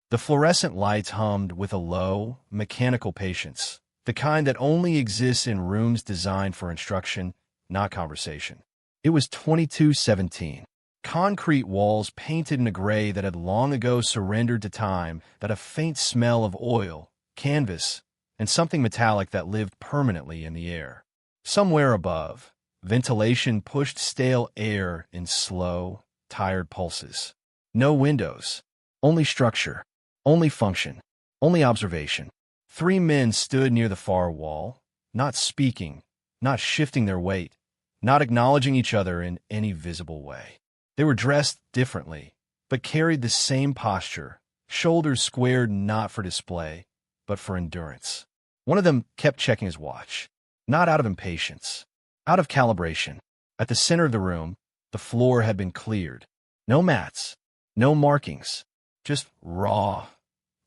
The fluorescent lights hummed with a low, mechanical patience, the kind that only exists in rooms designed for instruction, not conversation. It was 2217. Concrete walls painted in a gray that had long ago surrendered to time, that a faint smell of oil, canvas, and something metallic that lived permanently in the air. Somewhere above, ventilation pushed stale air in slow, tired pulses. No windows, only structure, only function, only observation. 3 men stood near the far wall, not speaking, not shifting their weight, not acknowledging each other in any visible way. They were dressed differently, but carried the same posture, shoulders squared not for display, but for endurance. One of them kept checking his watch, not out of impatience, out of calibration. At the center of the room, the floor had been cleared. No mats, no markings, just raw,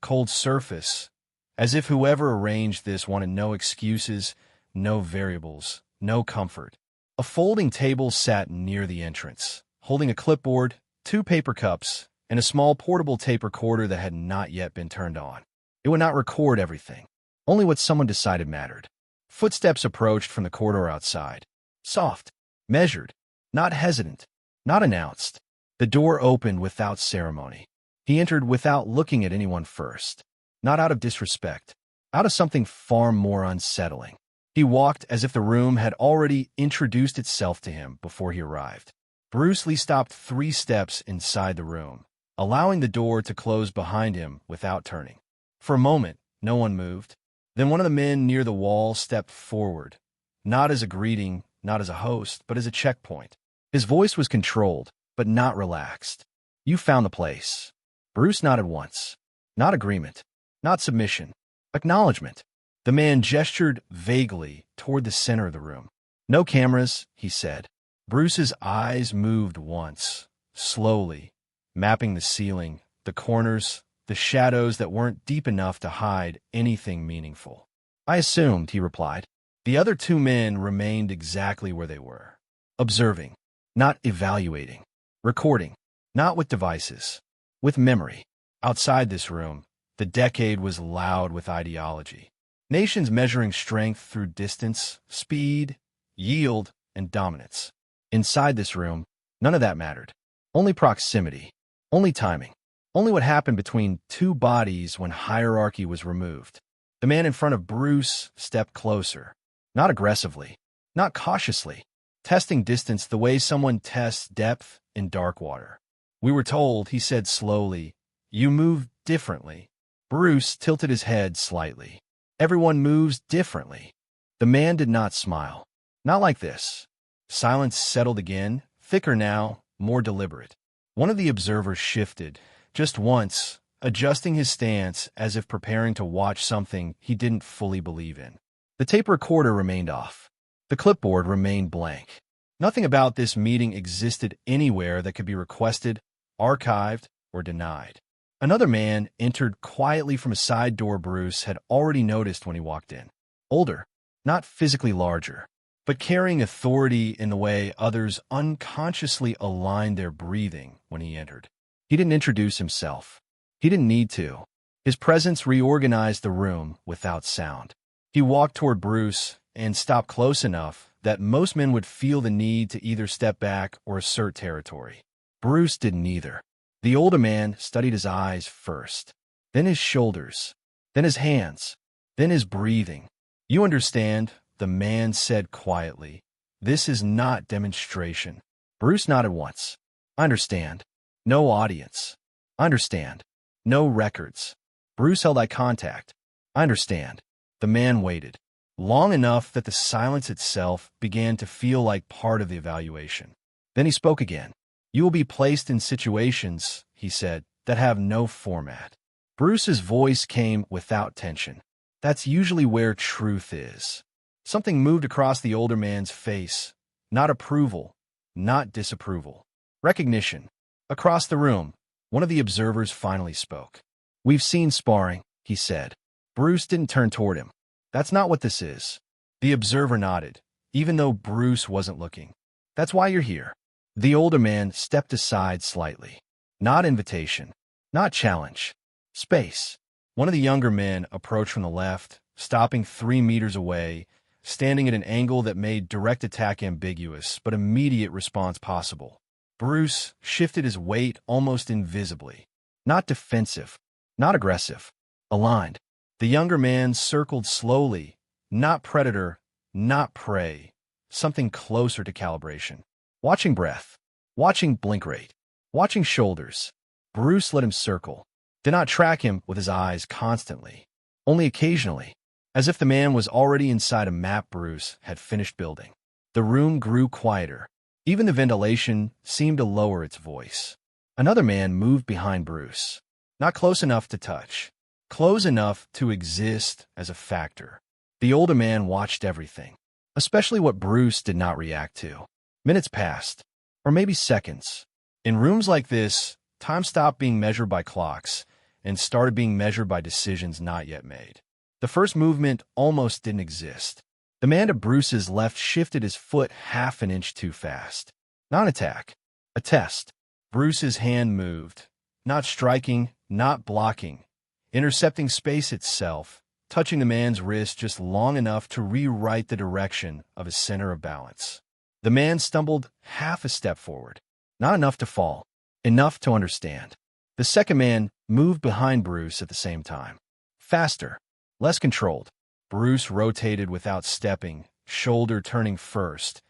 cold surface, as if whoever arranged this wanted no excuses, no variables, no comfort. A folding table sat near the entrance, holding a clipboard, 2 paper cups, and a small portable tape recorder that had not yet been turned on. It would not record everything, only what someone decided mattered. Footsteps approached from the corridor outside. Soft, measured, not hesitant, not announced. The door opened without ceremony. He entered without looking at anyone first, not out of disrespect, out of something far more unsettling. He walked as if the room had already introduced itself to him before he arrived. Bruce Lee stopped 3 steps inside the room, allowing the door to close behind him without turning. For a moment, no one moved. Then one of the men near the wall stepped forward, not as a greeting, not as a host, but as a checkpoint. His voice was controlled, but not relaxed. "You found the place." Bruce nodded once. Not agreement, not submission, acknowledgement. The man gestured vaguely toward the center of the room. "No cameras," he said. Bruce's eyes moved once, slowly, mapping the ceiling, the corners, the shadows that weren't deep enough to hide anything meaningful. "I assumed," he replied. The other 2 men remained exactly where they were, observing, not evaluating, recording, not with devices, with memory. Outside this room, the decade was loud with ideology. Nations measuring strength through distance, speed, yield, and dominance. Inside this room, none of that mattered. Only proximity, only timing, only what happened between 2 bodies when hierarchy was removed. The man in front of Bruce stepped closer, not aggressively, not cautiously, testing distance the way someone tests depth in dark water. "We were told," he said slowly, "you move differently." Bruce tilted his head slightly. "Everyone moves differently." The man did not smile. "Not like this." Silence settled again, thicker now, more deliberate. One of the observers shifted, just once, adjusting his stance as if preparing to watch something he didn't fully believe in. The tape recorder remained off. The clipboard remained blank. Nothing about this meeting existed anywhere that could be requested, archived, or denied. Another man entered quietly from a side door Bruce had already noticed when he walked in. Older, not physically larger, but carrying authority in the way others unconsciously aligned their breathing when he entered. He didn't introduce himself. He didn't need to. His presence reorganized the room without sound. He walked toward Bruce and stopped close enough that most men would feel the need to either step back or assert territory. Bruce didn't either. The older man studied his eyes first, then his shoulders, then his hands, then his breathing. "You understand," the man said quietly. "This is not demonstration." Bruce nodded once. "I understand." No audience. "I understand." No records. Bruce held eye contact. "I understand." The man waited, long enough that the silence itself began to feel like part of the evaluation. Then he spoke again. "You will be placed in situations," he said, "that have no format." Bruce's voice came without tension. That's usually where truth is. Something moved across the older man's face. Not approval, not disapproval. Recognition. Across the room, one of the observers finally spoke. "We've seen sparring," he said. Bruce didn't turn toward him. "That's not what this is." The observer nodded, even though Bruce wasn't looking. "That's why you're here." The older man stepped aside slightly. Not invitation, not challenge, Space. One of the younger men approached from the left, stopping 3 meters away, standing at an angle that made direct attack ambiguous, but immediate response possible. Bruce shifted his weight almost invisibly. Not defensive, not aggressive, aligned. The younger man circled slowly, not predator, not prey, something closer to calibration. Watching breath, watching blink rate, watching shoulders. Bruce let him circle, did not track him with his eyes constantly, only occasionally, as if the man was already inside a map Bruce had finished building. The room grew quieter. Even the ventilation seemed to lower its voice. Another man moved behind Bruce, not close enough to touch, close enough to exist as a factor. The older man watched everything, especially what Bruce did not react to. Minutes passed, or maybe seconds. In rooms like this, time stopped being measured by clocks and started being measured by decisions not yet made. The first movement almost didn't exist. The man to Bruce's left shifted his foot half an inch too fast. Not an attack, a test. Bruce's hand moved, not striking, not blocking, intercepting space itself, touching the man's wrist just long enough to rewrite the direction of his center of balance. The man stumbled half a step forward, not enough to fall, enough to understand. The second man moved behind Bruce at the same time. Faster, less controlled. Bruce rotated without stepping, shoulder turning first,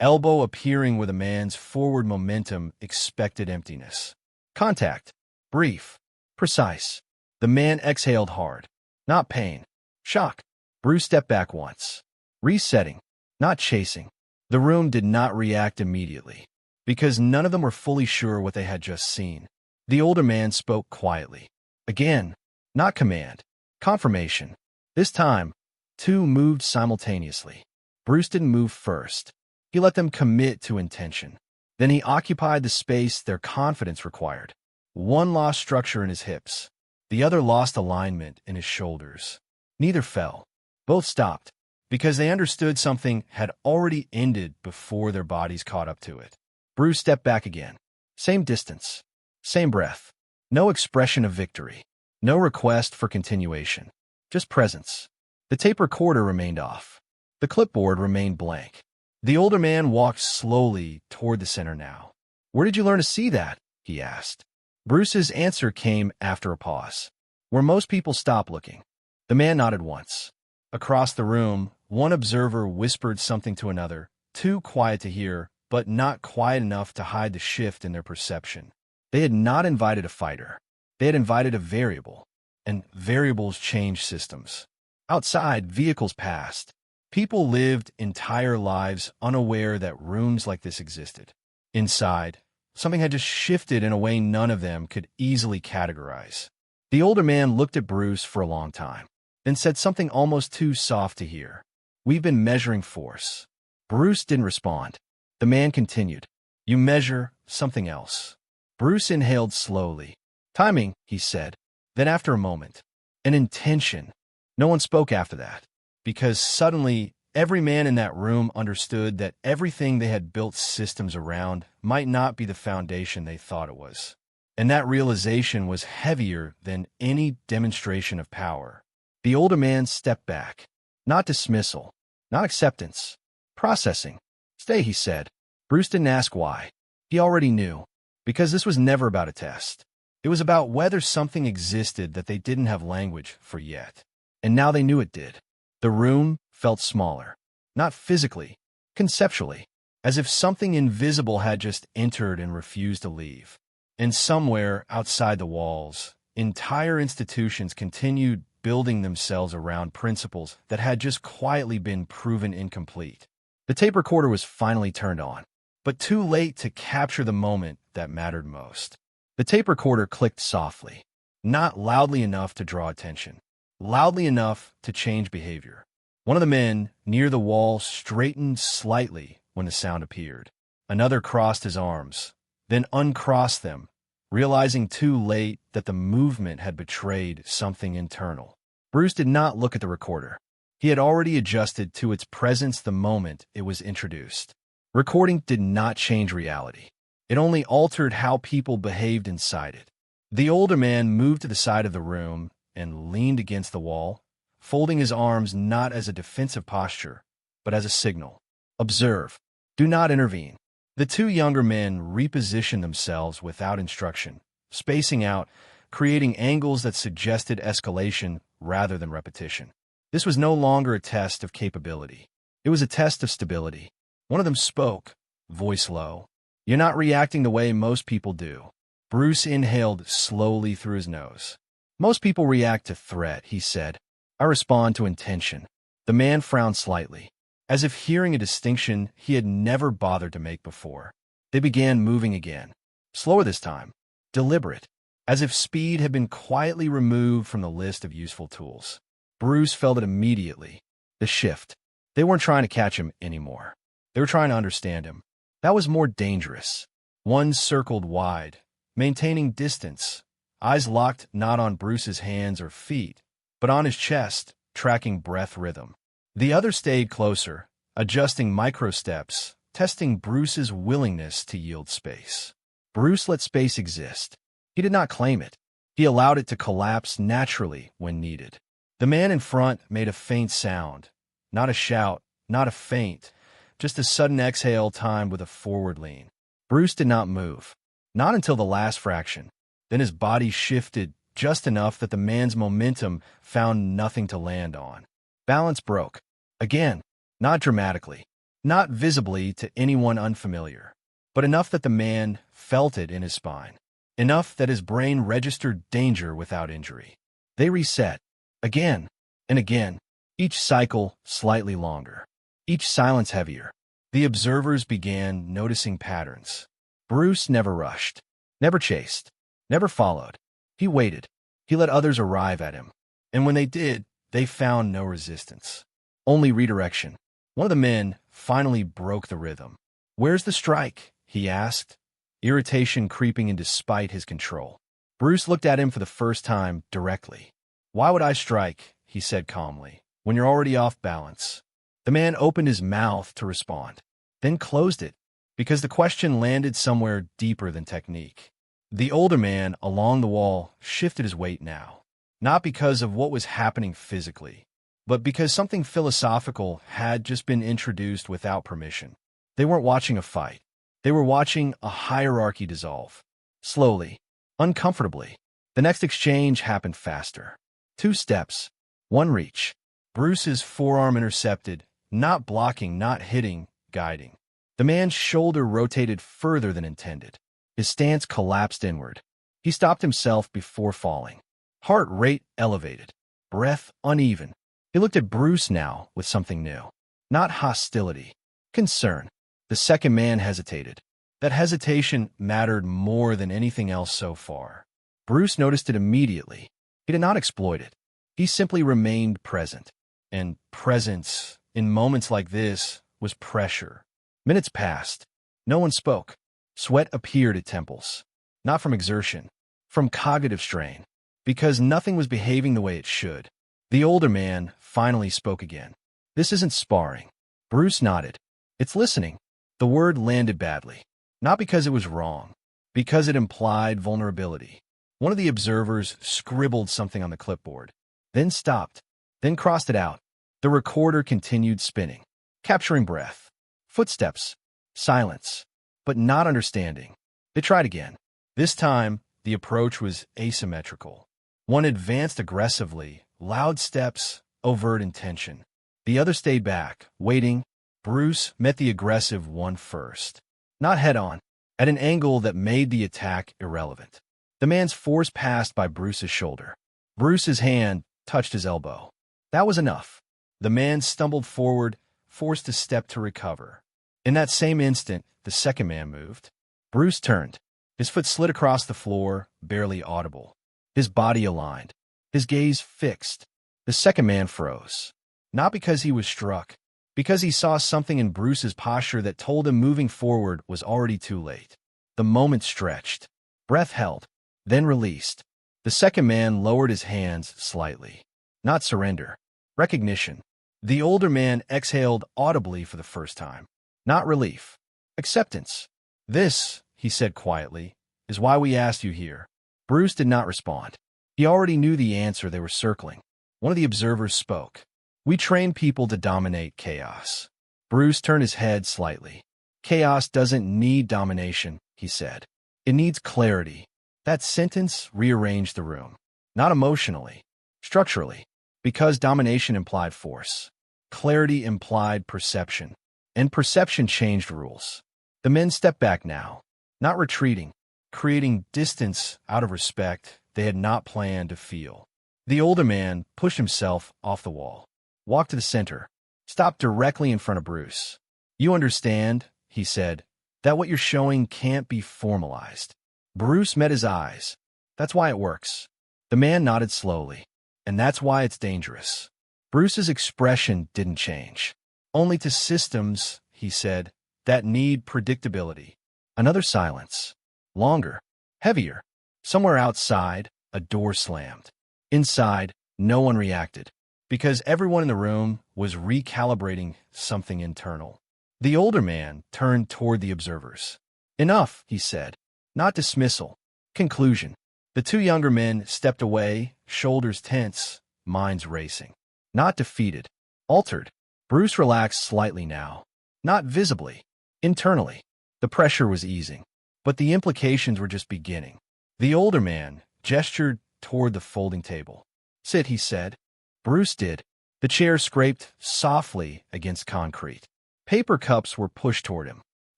elbow appearing where the man's forward momentum expected emptiness. Contact. Brief. Precise. The man exhaled hard. Not pain. Shock. Bruce stepped back once. Resetting. Not chasing. The room did not react immediately, because none of them were fully sure what they had just seen. The older man spoke quietly. Again, not command. Confirmation. This time, two moved simultaneously. Bruce didn't move first. He let them commit to intention. Then he occupied the space their confidence required. One lost structure in his hips. The other lost alignment in his shoulders. Neither fell. Both stopped, because they understood something had already ended before their bodies caught up to it. Bruce stepped back again. Same distance. Same breath. No expression of victory. No request for continuation. Just presence. The tape recorder remained off. The clipboard remained blank. The older man walked slowly toward the center now. "Where did you learn to see that?" he asked. Bruce's answer came after a pause. "Where most people stop looking." The man nodded once. Across the room, one observer whispered something to another, too quiet to hear, but not quiet enough to hide the shift in their perception. They had not invited a fighter. They had invited a variable, and variables change systems. Outside, vehicles passed. People lived entire lives unaware that rooms like this existed. Inside, something had just shifted in a way none of them could easily categorize. The older man looked at Bruce for a long time, then said something almost too soft to hear. "We've been measuring force." Bruce didn't respond. The man continued. "You measure something else." Bruce inhaled slowly. "Timing," he said. Then after a moment, "An intention." No one spoke after that, because suddenly every man in that room understood that everything they had built systems around might not be the foundation they thought it was. And that realization was heavier than any demonstration of power. The older man stepped back. Not dismissal, not acceptance. Processing. "Stay," he said. Bruce didn't ask why. He already knew. Because this was never about a test. It was about whether something existed that they didn't have language for yet. And now they knew it did. The room felt smaller. Not physically, conceptually. As if something invisible had just entered and refused to leave. And somewhere outside the walls, entire institutions continued building themselves around principles that had just quietly been proven incomplete. The tape recorder was finally turned on, but too late to capture the moment that mattered most. The tape recorder clicked softly, not loudly enough to draw attention, loudly enough to change behavior. One of the men near the wall straightened slightly when the sound appeared. Another crossed his arms, then uncrossed them, realizing too late that the movement had betrayed something internal. Bruce did not look at the recorder. He had already adjusted to its presence the moment it was introduced. Recording did not change reality. It only altered how people behaved inside it. The older man moved to the side of the room and leaned against the wall, folding his arms not as a defensive posture, but as a signal. Observe. Do not intervene. The two younger men repositioned themselves without instruction, spacing out, creating angles that suggested escalation rather than repetition. This was no longer a test of capability. It was a test of stability. One of them spoke, voice low. "You're not reacting the way most people do." Bruce inhaled slowly through his nose. "Most people react to threat," he said. "I respond to intention." The man frowned slightly, as if hearing a distinction he had never bothered to make before. They began moving again, slower this time, deliberate, as if speed had been quietly removed from the list of useful tools. Bruce felt it immediately. The shift. They weren't trying to catch him anymore. They were trying to understand him. That was more dangerous. One circled wide, maintaining distance, eyes locked not on Bruce's hands or feet, but on his chest, tracking breath rhythm. The other stayed closer, adjusting micro-steps, testing Bruce's willingness to yield space. Bruce let space exist. He did not claim it. He allowed it to collapse naturally when needed. The man in front made a faint sound. Not a shout, not a feint, just a sudden exhale timed with a forward lean. Bruce did not move. Not until the last fraction. Then his body shifted just enough that the man's momentum found nothing to land on. Balance broke. Again, not dramatically, not visibly to anyone unfamiliar, but enough that the man felt it in his spine. Enough that his brain registered danger without injury. They reset. Again and again, each cycle slightly longer, each silence heavier. The observers began noticing patterns. Bruce never rushed, never chased, never followed. He waited. He let others arrive at him. And when they did, they found no resistance. Only redirection. One of the men finally broke the rhythm. "Where's the strike?" he asked, irritation creeping in despite his control. Bruce looked at him for the first time directly. "Why would I strike?" he said calmly, "when you're already off balance?" The man opened his mouth to respond, then closed it, because the question landed somewhere deeper than technique. The older man along the wall shifted his weight now, not because of what was happening physically, but because something philosophical had just been introduced without permission. They weren't watching a fight. They were watching a hierarchy dissolve. Slowly, uncomfortably. The next exchange happened faster. 2 steps, 1 reach. Bruce's forearm intercepted, not blocking, not hitting, guiding. The man's shoulder rotated further than intended. His stance collapsed inward. He stopped himself before falling. Heart rate elevated. Breath uneven. He looked at Bruce now with something new. Not hostility. Concern. The second man hesitated. That hesitation mattered more than anything else so far. Bruce noticed it immediately. He did not exploit it. He simply remained present. And presence, in moments like this, was pressure. Minutes passed. No one spoke. Sweat appeared at temples. Not from exertion, from cognitive strain. Because nothing was behaving the way it should. The older man finally spoke again. "This isn't sparring." Bruce nodded. "It's listening." The word landed badly. Not because it was wrong, because it implied vulnerability. One of the observers scribbled something on the clipboard, then stopped, then crossed it out. The recorder continued spinning, capturing breath, footsteps, silence, but not understanding. They tried again. This time, the approach was asymmetrical. One advanced aggressively, loud steps, overt intention. The other stayed back, waiting. Bruce met the aggressive one first. Not head-on, at an angle that made the attack irrelevant. The man's force passed by Bruce's shoulder. Bruce's hand touched his elbow. That was enough. The man stumbled forward, forced to step to recover. In that same instant, the second man moved. Bruce turned. His foot slid across the floor, barely audible. His body aligned. His gaze fixed. The second man froze. Not because he was struck, because he saw something in Bruce's posture that told him moving forward was already too late. The moment stretched. Breath held, then released. The second man lowered his hands slightly. Not surrender. Recognition. The older man exhaled audibly for the first time. Not relief. Acceptance. "This," he said quietly, "is why we asked you here." Bruce did not respond. He already knew the answer they were circling. One of the observers spoke. We train people to dominate chaos. Bruce turned his head slightly. Chaos doesn't need domination, he said. It needs clarity. That sentence rearranged the room. Not emotionally, structurally, because domination implied force. Clarity implied perception, and perception changed rules. The men stepped back now, not retreating, creating distance out of respect they had not planned to feel. The older man pushed himself off the wall, walked to the center, stopped directly in front of Bruce. You understand, he said, that what you're showing can't be formalized. Bruce met his eyes. That's why it works. The man nodded slowly. And that's why it's dangerous. Bruce's expression didn't change. Only to systems, he said, that need predictability. Another silence. Longer. Heavier. Somewhere outside, a door slammed. Inside, no one reacted, because everyone in the room was recalibrating something internal. The older man turned toward the observers. Enough, he said. Not dismissal. Conclusion. The two younger men stepped away, shoulders tense, minds racing. Not defeated. Altered. Bruce relaxed slightly now. Not visibly. Internally. The pressure was easing. But the implications were just beginning. The older man gestured toward the folding table. Sit, he said. Bruce did. The chair scraped softly against concrete. Paper cups were pushed toward him.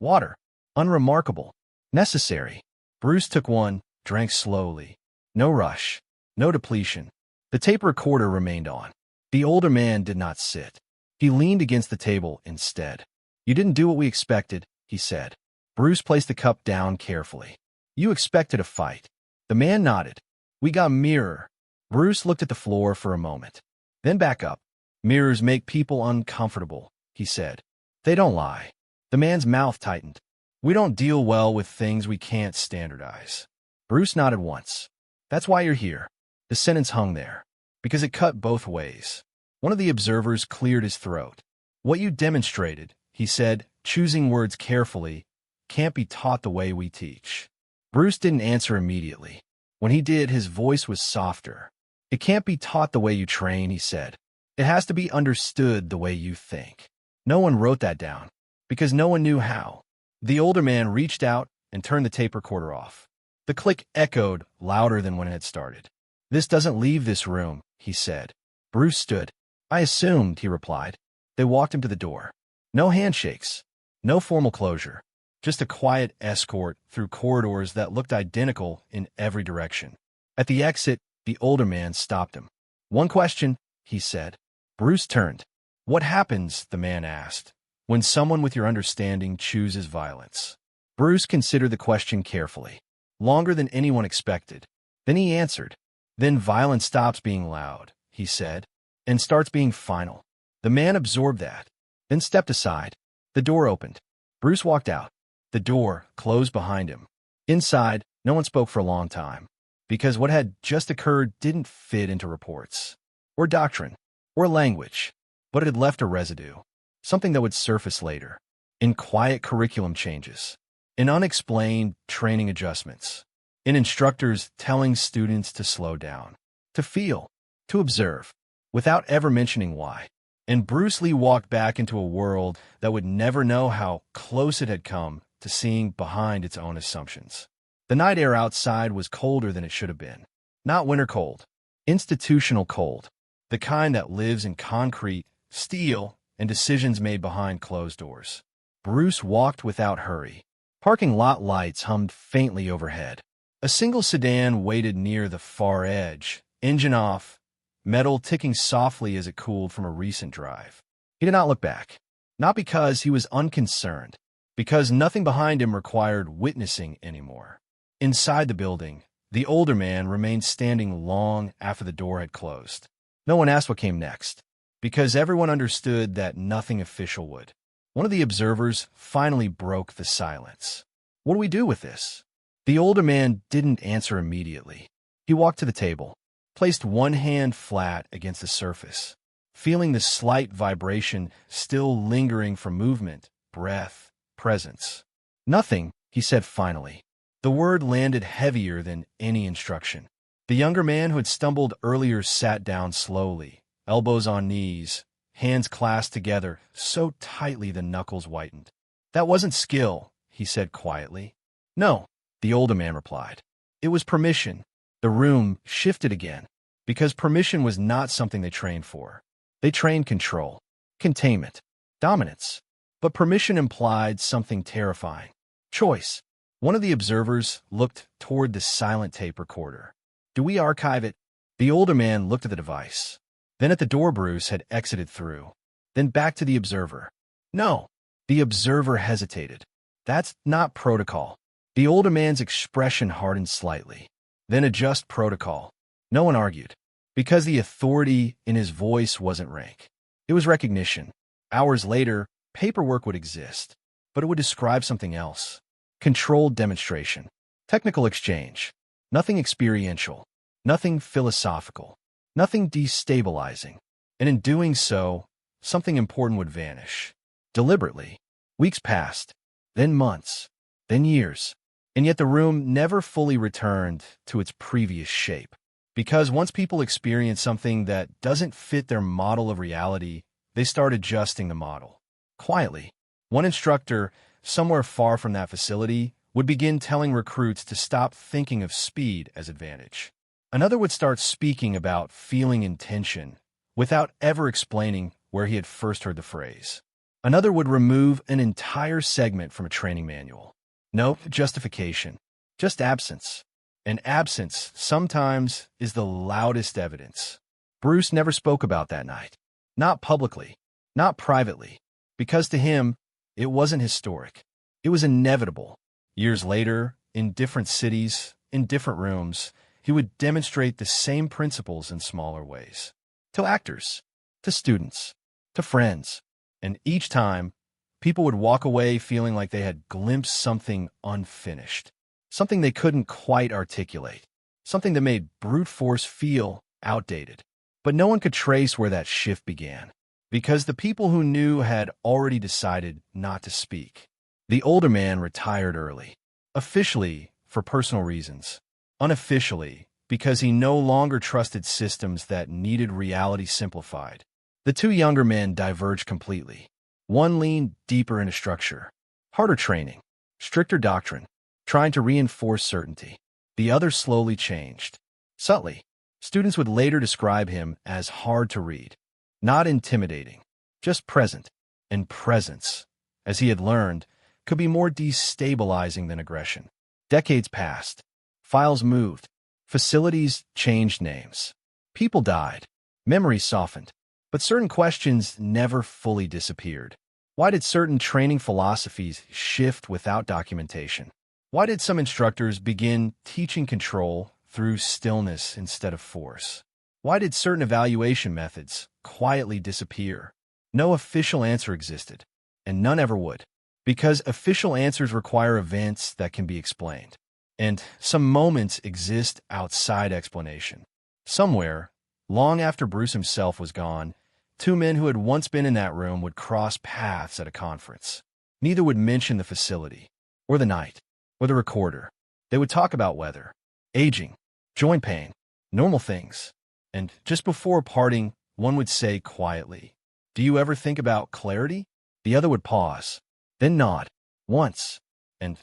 Water. Unremarkable. Necessary. Bruce took one, drank slowly. No rush. No depletion. The tape recorder remained on. The older man did not sit. He leaned against the table instead. You didn't do what we expected, he said. Bruce placed the cup down carefully. You expected a fight. The man nodded. We got a mirror. Bruce looked at the floor for a moment. Then back up. Mirrors make people uncomfortable, he said. They don't lie. The man's mouth tightened. We don't deal well with things we can't standardize. Bruce nodded once. That's why you're here. The sentence hung there, because it cut both ways. One of the observers cleared his throat. What you demonstrated, he said, choosing words carefully, can't be taught the way we teach. Bruce didn't answer immediately. When he did, his voice was softer. It can't be taught the way you train, he said. It has to be understood the way you think. No one wrote that down, because no one knew how. The older man reached out and turned the tape recorder off. The click echoed louder than when it had started. This doesn't leave this room, he said. Bruce stood. I assumed, he replied. They walked him to the door. No handshakes. No formal closure. Just a quiet escort through corridors that looked identical in every direction. At the exit, the older man stopped him. One question, he said. Bruce turned. What happens, the man asked, when someone with your understanding chooses violence? Bruce considered the question carefully, longer than anyone expected. Then he answered. Then violence stops being loud, he said, and starts being final. The man absorbed that, then stepped aside. The door opened. Bruce walked out. The door closed behind him. Inside, no one spoke for a long time, because what had just occurred didn't fit into reports, or doctrine, or language, but it had left a residue, something that would surface later, in quiet curriculum changes, in unexplained training adjustments, in instructors telling students to slow down, to feel, to observe, without ever mentioning why. And Bruce Lee walked back into a world that would never know how close it had come to seeing behind its own assumptions. The night air outside was colder than it should have been. Not winter cold, institutional cold, the kind that lives in concrete, steel, and decisions made behind closed doors. Bruce walked without hurry. Parking lot lights hummed faintly overhead. A single sedan waited near the far edge, engine off, metal ticking softly as it cooled from a recent drive. He did not look back. Not because he was unconcerned, because nothing behind him required witnessing anymore. Inside the building, the older man remained standing long after the door had closed. No one asked what came next, because everyone understood that nothing official would. One of the observers finally broke the silence. What do we do with this? The older man didn't answer immediately. He walked to the table, placed one hand flat against the surface, feeling the slight vibration still lingering from movement, breath, presence. Nothing, he said finally. The word landed heavier than any instruction. The younger man who had stumbled earlier sat down slowly, elbows on knees, hands clasped together so tightly the knuckles whitened. "That wasn't skill," he said quietly. "No," the older man replied. "It was permission." The room shifted again, because permission was not something they trained for. They trained control, containment, dominance. But permission implied something terrifying: choice. One of the observers looked toward the silent tape recorder. "Do we archive it?" The older man looked at the device, then at the door Bruce had exited through, then back to the observer. "No." The observer hesitated. "That's not protocol." The older man's expression hardened slightly. "Then adjust protocol." No one argued, because the authority in his voice wasn't rank. It was recognition. Hours later, paperwork would exist, but it would describe something else. Controlled demonstration. Technical exchange. Nothing experiential. Nothing philosophical. Nothing destabilizing. And in doing so, something important would vanish. Deliberately. Weeks passed, then months, then years. And yet the room never fully returned to its previous shape. Because once people experience something that doesn't fit their model of reality, they start adjusting the model. Quietly, one instructor, somewhere far from that facility, would begin telling recruits to stop thinking of speed as advantage. Another would start speaking about feeling intention, without ever explaining where he had first heard the phrase. Another would remove an entire segment from a training manual. No justification, just absence. And absence sometimes is the loudest evidence. Bruce never spoke about that night. Not publicly, not privately, because to him, it wasn't historic. It was inevitable. Years later, in different cities, in different rooms, he would demonstrate the same principles in smaller ways. To actors, to students, to friends. And each time, people would walk away feeling like they had glimpsed something unfinished. Something they couldn't quite articulate. Something that made brute force feel outdated. But no one could trace where that shift began, because the people who knew had already decided not to speak. The older man retired early, officially for personal reasons, unofficially because he no longer trusted systems that needed reality simplified. The two younger men diverged completely. One leaned deeper into structure, harder training, stricter doctrine, trying to reinforce certainty. The other slowly changed. Subtly, students would later describe him as hard to read, not intimidating, just present. And presence, as he had learned, could be more destabilizing than aggression. Decades passed. Files moved. Facilities changed names. People died. Memories softened. But certain questions never fully disappeared. Why did certain training philosophies shift without documentation? Why did some instructors begin teaching control through stillness instead of force? Why did certain evaluation methods quietly disappear? No official answer existed, and none ever would, because official answers require events that can be explained. And some moments exist outside explanation. Somewhere, long after Bruce himself was gone, two men who had once been in that room would cross paths at a conference. Neither would mention the facility, or the night, or the recorder. They would talk about weather, aging, joint pain, normal things. And just before parting, one would say quietly, "Do you ever think about clarity?" The other would pause, then nod, once, and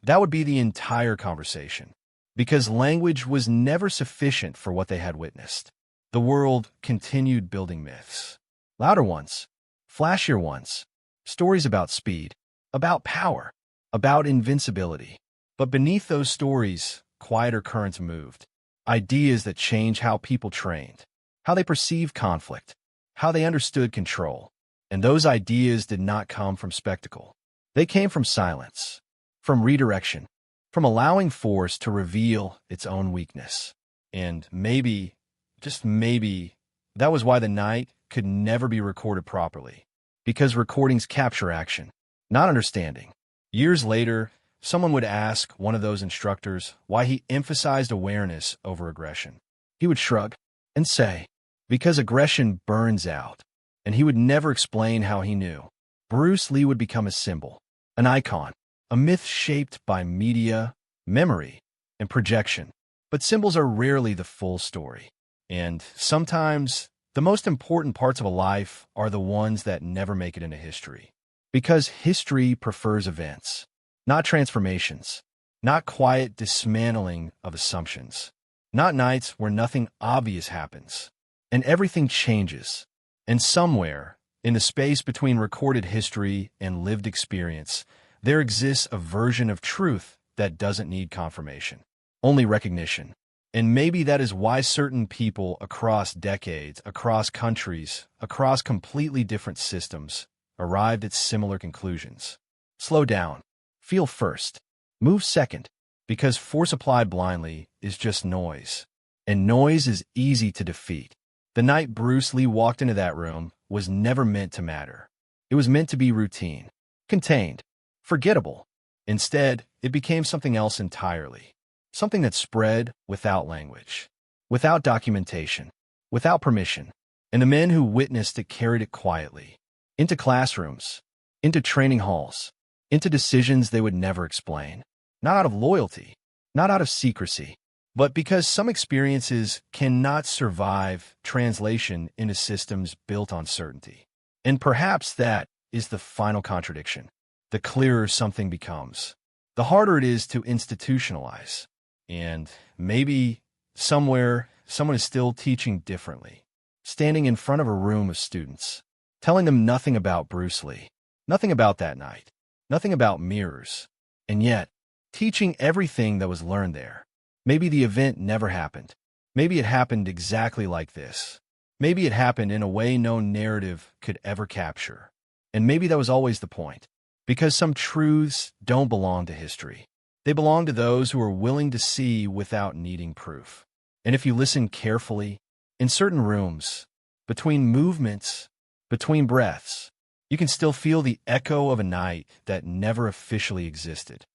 that would be the entire conversation. Because language was never sufficient for what they had witnessed. The world continued building myths. Louder ones, flashier ones, stories about speed, about power, about invincibility. But beneath those stories, quieter currents moved. Ideas that changed how people trained, how they perceived conflict, how they understood control. And those ideas did not come from spectacle. They came from silence, from redirection, from allowing force to reveal its own weakness. And maybe, just maybe, that was why the night could never be recorded properly. Because recordings capture action, not understanding. Years later, someone would ask one of those instructors why he emphasized awareness over aggression. He would shrug and say, "Because aggression burns out." And he would never explain how he knew. Bruce Lee would become a symbol, an icon, a myth shaped by media, memory, and projection. But symbols are rarely the full story. And sometimes, the most important parts of a life are the ones that never make it into history. Because history prefers events, not transformations, not quiet dismantling of assumptions, not nights where nothing obvious happens, and everything changes. And somewhere, in the space between recorded history and lived experience, there exists a version of truth that doesn't need confirmation, only recognition. And maybe that is why certain people across decades, across countries, across completely different systems, arrived at similar conclusions. Slow down. Feel first. Move second. Because force applied blindly is just noise. And noise is easy to defeat. The night Bruce Lee walked into that room was never meant to matter. It was meant to be routine, contained, forgettable. Instead, it became something else entirely. Something that spread without language, without documentation, without permission. And the men who witnessed it carried it quietly. Into classrooms, into training halls, into decisions they would never explain. Not out of loyalty, not out of secrecy, but because some experiences cannot survive translation into systems built on certainty. And perhaps that is the final contradiction. The clearer something becomes, the harder it is to institutionalize. And maybe somewhere, someone is still teaching differently, standing in front of a room of students, telling them nothing about Bruce Lee, nothing about that night, nothing about mirrors, and yet teaching everything that was learned there. Maybe the event never happened. Maybe it happened exactly like this. Maybe it happened in a way no narrative could ever capture. And maybe that was always the point. Because some truths don't belong to history. They belong to those who are willing to see without needing proof. And if you listen carefully, in certain rooms, between movements, between breaths, you can still feel the echo of a night that never officially existed.